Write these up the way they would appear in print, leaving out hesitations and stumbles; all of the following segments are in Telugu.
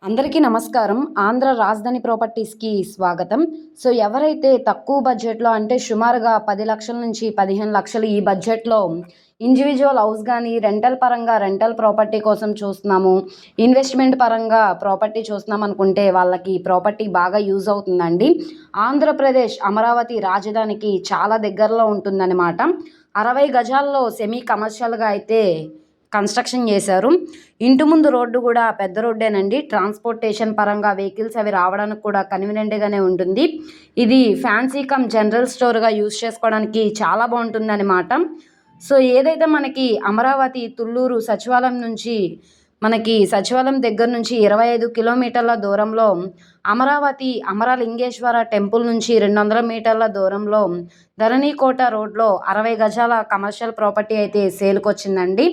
అందరికీ నమస్కారం. ఆంధ్ర రాజధాని ప్రాపర్టీస్‌కి స్వాగతం. ఎవరైతే తక్కువ బడ్జెట్‌లో అంటే సుమారుగా 10,00,000 నుంచి 15,00,000 ఈ బడ్జెట్‌లో ఇండివిడ్యువల్ హౌస్ గానీ, రెంటల్ పరంగా రెంటల్ ప్రాపర్టీ కోసం చూస్తున్నాము, ఇన్వెస్ట్‌మెంట్ పరంగా ప్రాపర్టీ చూస్తున్నాం అనుకుంటే వాళ్ళకి ఈ ప్రాపర్టీ బాగా యూజ్ అవుతుందండి. ఆంధ్రప్రదేశ్ అమరావతి రాజధానికి చాలా దగ్గరలో ఉంటుందన్నమాట. 60 గజాల్లో సెమీ కమర్షియల్‌గా అయితే కన్స్ట్రక్షన్ చేశారు. ఇంటి ముందు రోడ్డు కూడా పెద్ద రోడ్డేనండి. ట్రాన్స్పోర్టేషన్ పరంగా వెహికల్స్ అవి రావడానికి కూడా కన్వీనియంట్‌గానే ఉంటుంది. ఇది ఫ్యాన్సీ కమ్ జనరల్ స్టోర్‌గా యూజ్ చేసుకోవడానికి చాలా బాగుంటుందన్నమాట. ఏదైతే మనకి అమరావతి తుళ్ళూరు సచివాలయం నుంచి మనకి సచివాలయం దగ్గర నుంచి 25 కిలోమీటర్ల దూరంలో అమరావతి అమరలింగేశ్వర టెంపుల్ నుంచి 200 మీటర్ల దూరంలో ధరణికోట రోడ్లో 60 గజాల కమర్షియల్ ప్రాపర్టీ అయితే సేల్‌కొచ్చిందండి.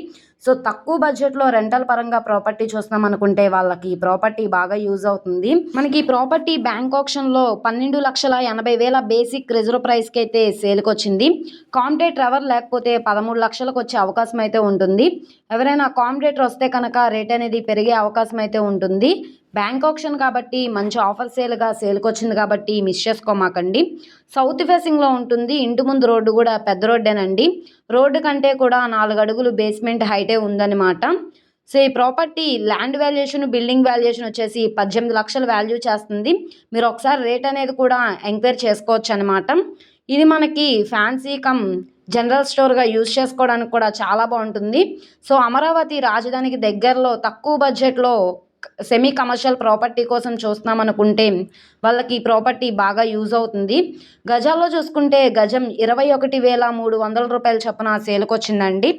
తక్కువ బడ్జెట్‌లో రెంటల్ పరంగా ప్రాపర్టీ చూస్తున్నాం అనుకుంటే వాళ్ళకి ఈ ప్రాపర్టీ బాగా యూజ్ అవుతుంది. మనకి ఈ ప్రాపర్టీ బ్యాంక్ ఆక్షన్‌లో 12,80,000 బేసిక్ రిజర్వ్ ప్రైస్‌కి అయితే సేల్‌కొచ్చింది. కాంపిటేటర్ ఎవరు లేకపోతే 13,00,000కి వచ్చే అవకాశం అయితే ఉంటుంది. ఎవరైనా కాంపిటేటర్ వస్తే కనుక రేట్ అనేది పెరిగే అవకాశం అయితే ఉంటుంది. బ్యాంక్ ఆక్షన్ కాబట్టి మంచి ఆఫర్ సేల్‌కొచ్చింది కాబట్టి మిస్ చేసుకోమాకండి. సౌత్ ఫేసింగ్‌లో ఉంటుంది. ఇంటి ముందు రోడ్డు కూడా పెద్ద రోడ్డేనండి. రోడ్డు కంటే కూడా 4 అడుగులు బేస్మెంట్ హైటే ఉందన్నమాట. ఈ property land valuation, building valuation వచ్చేసి 18,00,000 వాల్యూ చేస్తుంది. మీరు ఒకసారి రేట్ అనేది కూడా ఎంక్వైరీ చేసుకోవచ్చనమాట. ఇది మనకి ఫ్యాన్సీ కమ్ జనరల్ స్టోర్‌గా యూజ్ చేసుకోవడానికి కూడా చాలా బాగుంటుంది. అమరావతి రాజధానికి దగ్గరలో తక్కువ బడ్జెట్‌లో సెమీ కమర్షియల్ ప్రాపర్టీ కోసం చూస్తున్నాం అనుకుంటే వాళ్ళకి ఈ ప్రాపర్టీ బాగా యూజ్ అవుతుంది. గజాల్లో చూసుకుంటే గజం 21,300 రూపాయల చొప్పున సేల్‌కొచ్చిందండి.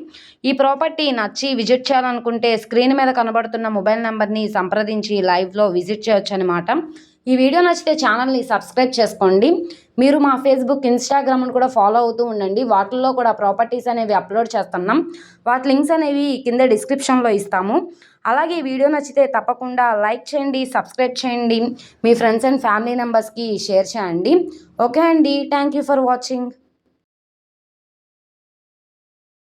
ఈ ప్రాపర్టీ నచ్చి విజిట్ చేయాలనుకుంటే స్క్రీన్ మీద కనబడుతున్న మొబైల్ నెంబర్‌ని సంప్రదించి లైవ్‌లో విజిట్ చేయొచ్చనమాట. ఈ వీడియో నచ్చితే ఛానల్‌ని సబ్స్క్రైబ్ చేసుకోండి. మీరు మా ఫేస్‌బుక్, ఇన్‌స్టాగ్రామ్‌ను కూడా ఫాలో అవుతూ ఉండండి. వాటిల్లో కూడా ప్రాపర్టీస్ అనేవి అప్లోడ్ చేస్తున్నాం. వాటి లింక్స్ అనేవి కింద డిస్క్రిప్షన్‌లో ఇస్తాము. అలాగే ఈ వీడియో నచ్చితే తప్పకుండా లైక్ చేయండి, సబ్స్క్రైబ్ చేయండి. మీ ఫ్రెండ్స్ అండ్ ఫ్యామిలీ మెంబర్స్‌కి షేర్ చేయండి. ఓకే అండి. Thank you for watching.